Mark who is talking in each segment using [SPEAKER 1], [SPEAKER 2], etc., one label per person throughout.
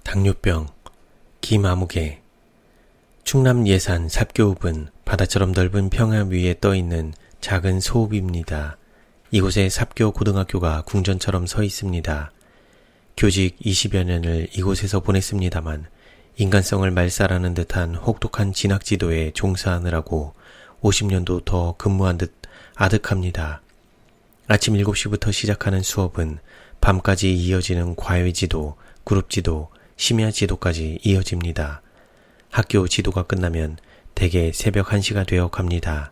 [SPEAKER 1] 당뇨병, 김아무개. 충남 예산 삽교읍은 바다처럼 넓은 평야 위에 떠있는 작은 소읍입니다. 이곳에 삽교 고등학교가 궁전처럼 서 있습니다. 교직 20여 년을 이곳에서 보냈습니다만 인간성을 말살하는 듯한 혹독한 진학지도에 종사하느라고 50년도 더 근무한 듯 아득합니다. 아침 7시부터 시작하는 수업은 밤까지 이어지는 과외지도, 그룹지도, 심야지도까지 이어집니다. 학교 지도가 끝나면 대개 새벽 1시가 되어 갑니다.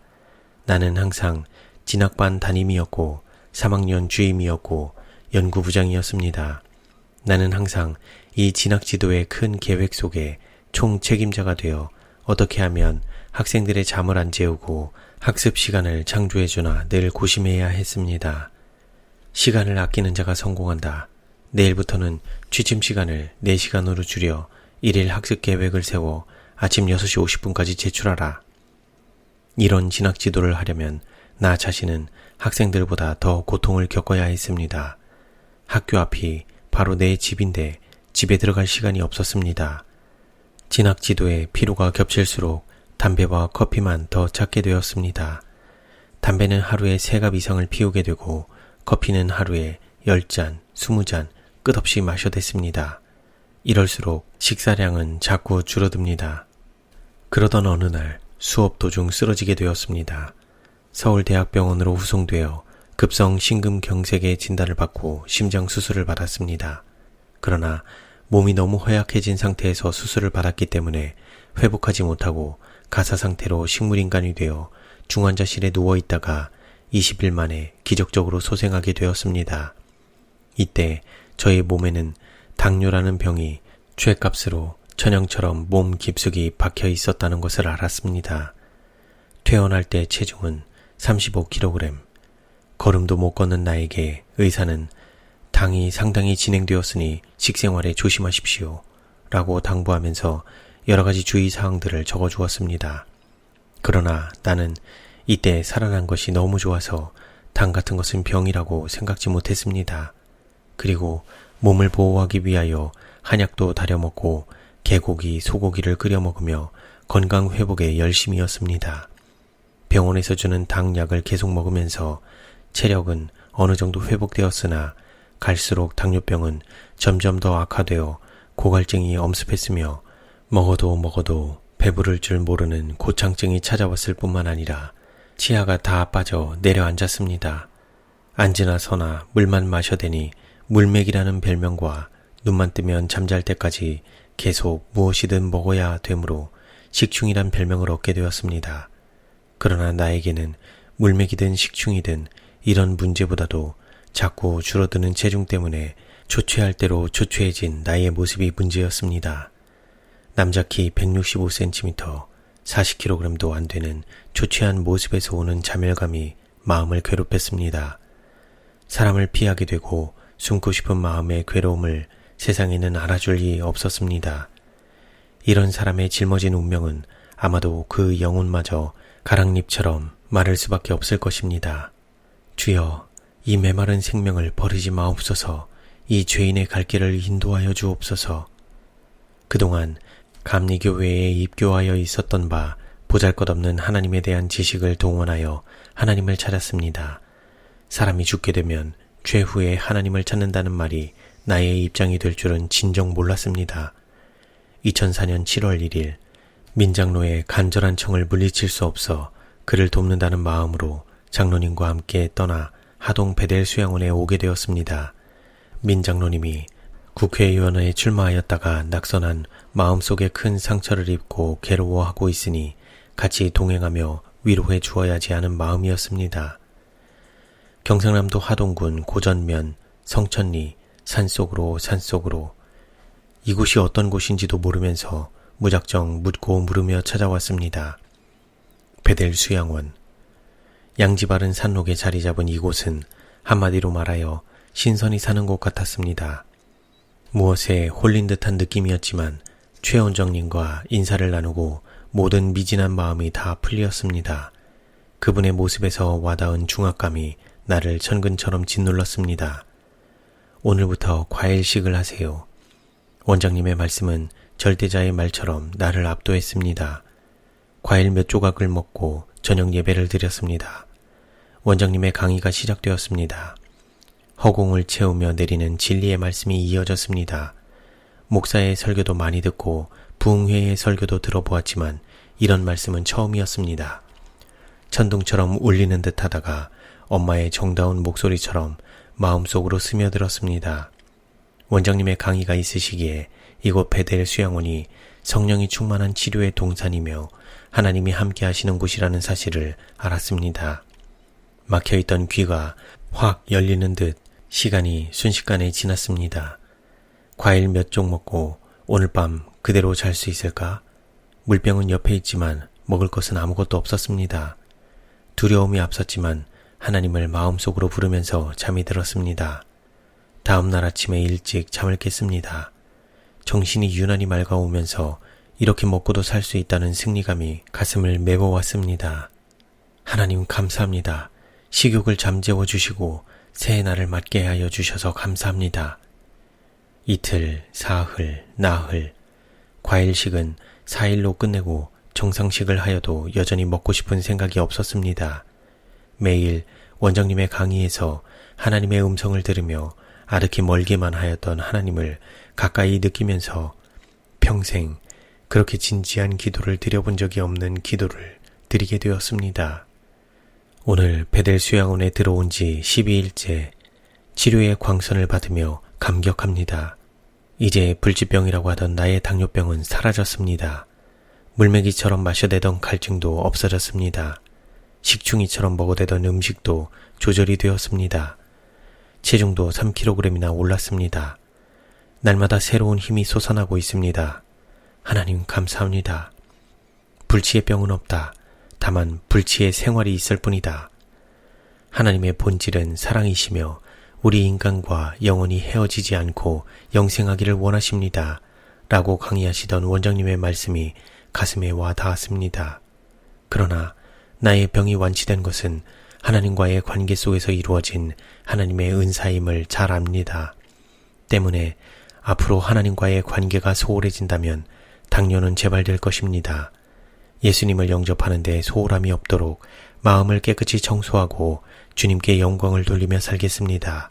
[SPEAKER 1] 나는 항상 진학반 담임이었고 3학년 주임이었고 연구부장이었습니다. 나는 항상 이 진학지도의 큰 계획 속에 총책임자가 되어 어떻게 하면 학생들의 잠을 안 재우고 학습 시간을 창조해주나 늘 고심해야 했습니다. 시간을 아끼는 자가 성공한다. 내일부터는 취침 시간을 4시간으로 줄여 일일 학습 계획을 세워 아침 6시 50분까지 제출하라. 이런 진학 지도를 하려면 나 자신은 학생들보다 더 고통을 겪어야 했습니다. 학교 앞이 바로 내 집인데 집에 들어갈 시간이 없었습니다. 진학 지도에 피로가 겹칠수록 담배와 커피만 더 찾게 되었습니다. 담배는 하루에 3갑 이상을 피우게 되고 커피는 하루에 10잔, 20잔 끝없이 마셔댔습니다. 이럴수록 식사량은 자꾸 줄어듭니다. 그러던 어느 날 수업 도중 쓰러지게 되었습니다. 서울대학병원으로 후송되어 급성 심근경색의 진단을 받고 심장 수술을 받았습니다. 그러나 몸이 너무 허약해진 상태에서 수술을 받았기 때문에 회복하지 못하고 가사 상태로 식물인간이 되어 중환자실에 누워있다가 20일 만에 기적적으로 소생하게 되었습니다. 이때 저희 몸에는 당뇨라는 병이 죗값으로 천형처럼 몸 깊숙이 박혀 있었다는 것을 알았습니다. 퇴원할 때 체중은 35kg. 걸음도 못 걷는 나에게 의사는 당이 상당히 진행되었으니 식생활에 조심하십시오 라고 당부하면서 여러가지 주의사항들을 적어주었습니다. 그러나 나는 이때 살아난 것이 너무 좋아서 당 같은 것은 병이라고 생각지 못했습니다. 그리고 몸을 보호하기 위하여 한약도 다려먹고 개고기, 소고기를 끓여 먹으며 건강 회복에 열심이었습니다. 병원에서 주는 당약을 계속 먹으면서 체력은 어느 정도 회복되었으나 갈수록 당뇨병은 점점 더 악화되어 고갈증이 엄습했으며 먹어도 배부를 줄 모르는 고창증이 찾아왔을 뿐만 아니라 치아가 다 빠져 내려앉았습니다. 앉으나 서나 물만 마셔대니 물맥이라는 별명과 눈만 뜨면 잠잘 때까지 계속 무엇이든 먹어야 되므로 식충이란 별명을 얻게 되었습니다. 그러나 나에게는 물맥이든 식충이든 이런 문제보다도 자꾸 줄어드는 체중 때문에 초췌할 대로 초췌해진 나의 모습이 문제였습니다. 남자 키 165cm, 40kg도 안 되는 초췌한 모습에서 오는 자멸감이 마음을 괴롭혔습니다. 사람을 피하게 되고 숨고 싶은 마음의 괴로움을 세상에는 알아줄 리 없었습니다. 이런 사람의 짊어진 운명은 아마도 그 영혼마저 가랑잎처럼 마를 수밖에 없을 것입니다. 주여, 이 메마른 생명을 버리지 마옵소서. 이 죄인의 갈 길을 인도하여 주옵소서. 그동안 감리교회에 입교하여 있었던 바 보잘것없는 하나님에 대한 지식을 동원하여 하나님을 찾았습니다. 사람이 죽게 되면 최후에 하나님을 찾는다는 말이 나의 입장이 될 줄은 진정 몰랐습니다. 2004년 7월 1일 민장로의 간절한 청을 물리칠 수 없어 그를 돕는다는 마음으로 장로님과 함께 떠나 하동 베델 수양원에 오게 되었습니다. 민장로님이 국회의원에 출마하였다가 낙선한 마음속에 큰 상처를 입고 괴로워하고 있으니 같이 동행하며 위로해 주어야지 하는 마음이었습니다. 경상남도 하동군 고전면 성천리 산속으로 이곳이 어떤 곳인지도 모르면서 무작정 묻고 물으며 찾아왔습니다. 베델 수양원. 양지바른 산록에 자리 잡은 이곳은 한마디로 말하여 신선이 사는 곳 같았습니다. 무엇에 홀린 듯한 느낌이었지만 최원정님과 인사를 나누고 모든 미진한 마음이 다 풀렸습니다. 그분의 모습에서 와닿은 중압감이 나를 천근처럼 짓눌렀습니다. 오늘부터 과일식을 하세요. 원장님의 말씀은 절대자의 말처럼 나를 압도했습니다. 과일 몇 조각을 먹고 저녁 예배를 드렸습니다. 원장님의 강의가 시작되었습니다. 허공을 채우며 내리는 진리의 말씀이 이어졌습니다. 목사의 설교도 많이 듣고 부흥회의 설교도 들어보았지만 이런 말씀은 처음이었습니다. 천둥처럼 울리는 듯 하다가 엄마의 정다운 목소리처럼 마음속으로 스며들었습니다. 원장님의 강의가 있으시기에 이곳 베델 수양원이 성령이 충만한 치료의 동산이며 하나님이 함께 하시는 곳이라는 사실을 알았습니다. 막혀있던 귀가 확 열리는 듯 시간이 순식간에 지났습니다. 과일 몇 쪽 먹고 오늘 밤 그대로 잘 수 있을까? 물병은 옆에 있지만 먹을 것은 아무것도 없었습니다. 두려움이 앞섰지만 하나님을 마음속으로 부르면서 잠이 들었습니다. 다음 날 아침에 일찍 잠을 깼습니다. 정신이 유난히 맑아오면서 이렇게 먹고도 살 수 있다는 승리감이 가슴을 메워왔습니다. 하나님 감사합니다. 식욕을 잠재워 주시고 새해 날을 맞게 하여 주셔서 감사합니다. 이틀, 사흘, 나흘, 과일식은 4일로 끝내고 정상식을 하여도 여전히 먹고 싶은 생각이 없었습니다. 매일 원장님의 강의에서 하나님의 음성을 들으며 아득히 멀게만 하였던 하나님을 가까이 느끼면서 평생 그렇게 진지한 기도를 드려본 적이 없는 기도를 드리게 되었습니다. 오늘 베델 수양원에 들어온 지 12일째 치료의 광선을 받으며 감격합니다. 이제 불치병이라고 하던 나의 당뇨병은 사라졌습니다. 물매기처럼 마셔대던 갈증도 없어졌습니다. 식충이처럼 먹어대던 음식도 조절이 되었습니다. 체중도 3kg이나 올랐습니다. 날마다 새로운 힘이 솟아나고 있습니다. 하나님 감사합니다. 불치의 병은 없다. 다만 불치의 생활이 있을 뿐이다. 하나님의 본질은 사랑이시며 우리 인간과 영원히 헤어지지 않고 영생하기를 원하십니다. 라고 강의하시던 원장님의 말씀이 가슴에 와 닿았습니다. 그러나 나의 병이 완치된 것은 하나님과의 관계 속에서 이루어진 하나님의 은사임을 잘 압니다. 때문에 앞으로 하나님과의 관계가 소홀해진다면 당뇨는 재발될 것입니다. 예수님을 영접하는 데 소홀함이 없도록 마음을 깨끗이 청소하고 주님께 영광을 돌리며 살겠습니다.